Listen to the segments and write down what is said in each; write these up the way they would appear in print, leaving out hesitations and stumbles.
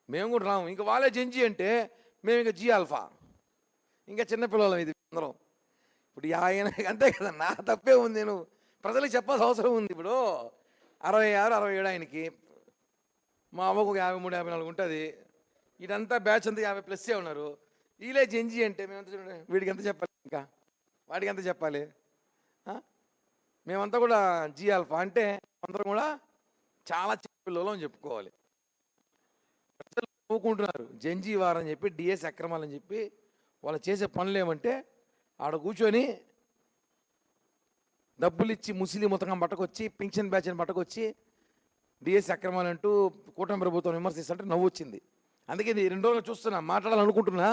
మేము కూడా రాము. ఇంకా వాళ్ళే జెంజీ అంటే మేము ఇంకా జీ ఆల్ఫా, ఇంకా చిన్నపిల్లలం ఇది అందరం. ఇప్పుడు ఆయన అంతే కదా, నా తప్పే ఉంది. నేను ప్రజలకు చెప్పాల్సిన అవసరం ఉంది. ఇప్పుడు 66, 67 ఆయనకి, మా అవ్వకు 53, 54 ఉంటుంది. ఇదంతా బ్యాచ్ అంతా 50+ ఉన్నారు. వీళ్ళే జెంజీ అంటే మేమంతా చూడండి, వీడికి ఎంత చెప్పాలి, ఇంకా వాడికి ఎంత చెప్పాలి? మేమంతా కూడా జీ ఆల్ఫా అంటే అందరం కూడా చాలా చిన్నపిల్లలు అని చెప్పుకోవాలి. ప్రజలు నవ్వుకుంటున్నారు జెంజీ వారని చెప్పి, డిఎస్ అక్రమాలని చెప్పి. వాళ్ళు చేసే పనులు ఏమంటే ఆడ కూర్చొని డబ్బులు ఇచ్చి ముస్లిం మొత్తం పట్టుకొచ్చి, పింఛన్ బ్యాచ్ని పట్టుకొచ్చి డిఎస్ అక్రమాలంటూ కూటమి ప్రభుత్వం విమర్శిస్తుంటే నవ్వు వచ్చింది. అందుకే ఇది 2 రోజులు చూస్తున్నా, మాట్లాడాలనుకుంటున్నా.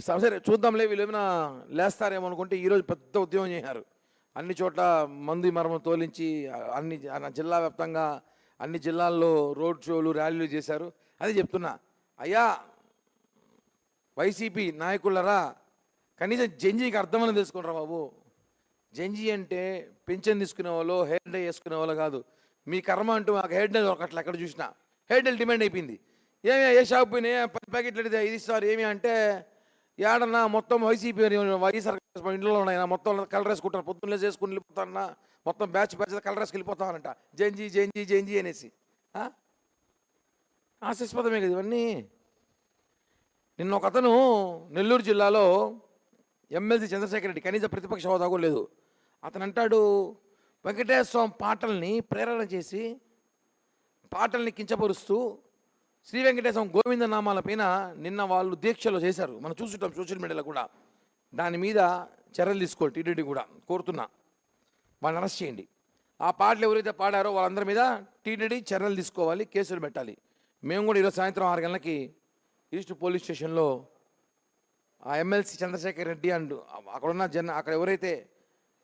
సరే చూద్దాంలే, వీళ్ళు ఏమైనా లేస్తారేమో అనుకుంటే ఈరోజు పెద్ద ఉద్యమం చేశారు. అన్ని చోట్ల మందు మరమ తోలించి అన్ని జిల్లా వ్యాప్తంగా అన్ని జిల్లాల్లో రోడ్ షోలు, ర్యాలీలు చేశారు. అదే చెప్తున్నా, అయ్యా వైసీపీ నాయకులరా, కనీసం జెంజీకి అర్థమని తెలుసుకుంటారా బాబు. జెంజీ అంటే పెన్షన్ తీసుకునే వాళ్ళు, హెయిర్ డై వేసుకునే వాళ్ళు కాదు. మీ కర్మ అంటూ మాకు హెయిర్ డై దొరకట్లే. ఎక్కడ చూసినా హెయిర్ డైల్ డిమాండ్ అయిపోయింది. ఏమి ఏ షాప్ పోయినా 10 ప్యాకెట్లు ఇది ఇస్తారు. ఏమి అంటే ఏడన్నా మొత్తం వైసీపీ వైఎస్ఆర్ ఇంట్లో ఉన్నాయన్నా మొత్తం కలర్ వేసుకుంటారు. పొద్దున్నే చేసుకుని వెళ్ళిపోతారన్నా, మొత్తం బ్యాచ్ కలర్ వేసుకు వెళ్ళిపోతానంట. జెంజీ జెంజీ జెంజీ అనేసి. హాస్యాస్పదమే కదా ఇవన్నీ. నిన్న ఒక అతను నెల్లూరు జిల్లాలో ఎమ్మెల్సీ చంద్రశేఖర్ రెడ్డి, కనీస ప్రతిపక్ష హోదా కూడా లేదు. అతను అంటాడు, వెంకటేశ్వర స్వామి పాటల్ని ప్రేరణ చేసి, పాటల్ని కించపరుస్తూ శ్రీ వెంకటేశ్వరం గోవింద నామాల పైన నిన్న వాళ్ళు దీక్షలు చేశారు. మనం చూసుంటాం సోషల్ మీడియాలో కూడా. దాని మీద చర్యలు తీసుకోండి. టీడీడీ కూడా కోరుతున్నా, వాళ్ళని అరెస్ట్ చేయండి. ఆ పాటలు ఎవరైతే పాడారో వాళ్ళందరి మీద టీడీడీ చర్యలు తీసుకోవాలి, కేసులు పెట్టాలి. మేము కూడా ఈరోజు సాయంత్రం 6 గంటలకి ఈస్ట్ పోలీస్ స్టేషన్లో ఆ ఎమ్మెల్సీ చంద్రశేఖర్ రెడ్డి అండ్ అక్కడున్న అక్కడ ఎవరైతే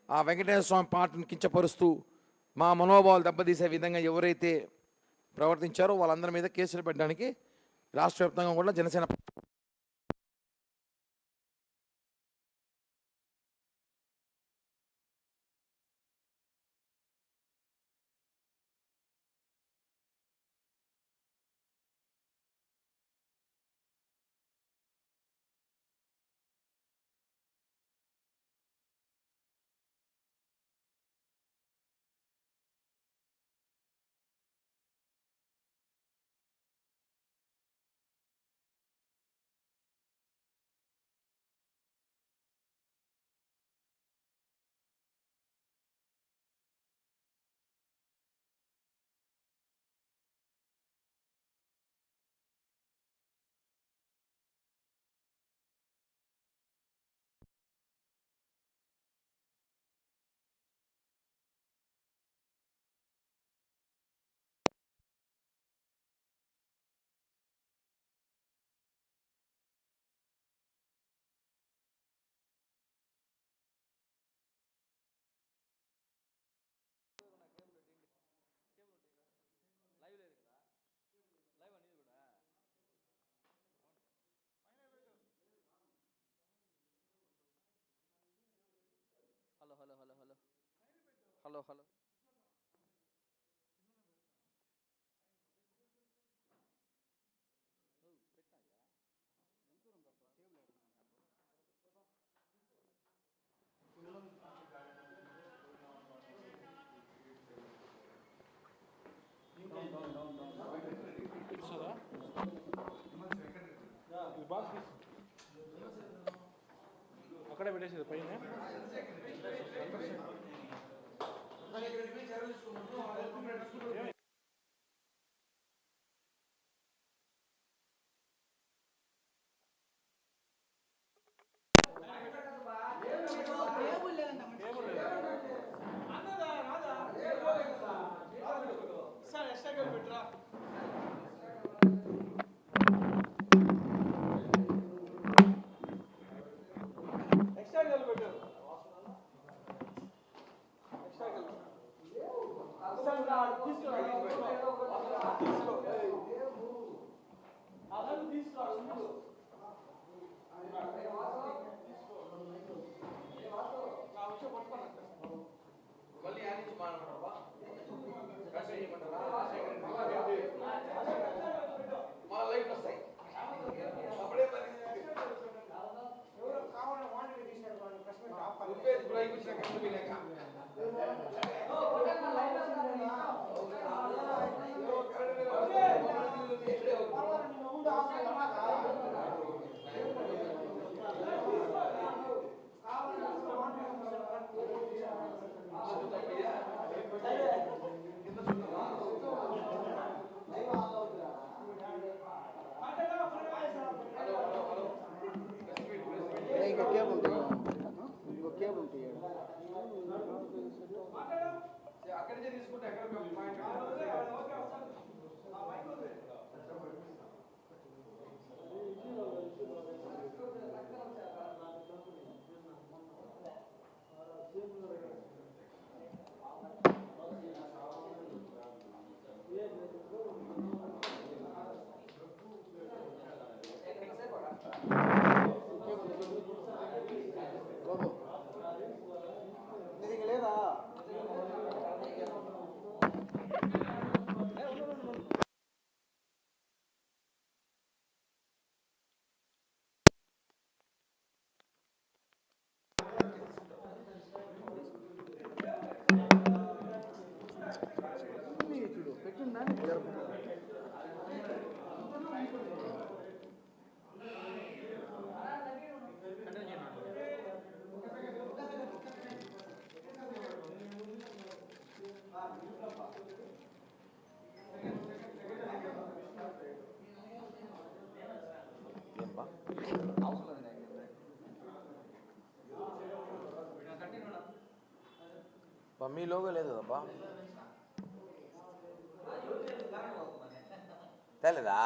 ఆ వెంకటేశ్వర స్వామి పాటను కించపరుస్తూ మా మనోభావాలు దెబ్బతీసే విధంగా ఎవరైతే ప్రవర్తించారో వాళ్ళందరి మీద కేసులు పెట్టడానికి రాష్ట్ర వ్యాప్తంగా కూడా జనసేన హలో అక్కడే పెట్టేసేది పైన. తీసుకురా మీ లోగో లేదు కదబ్బా, తెలీదా?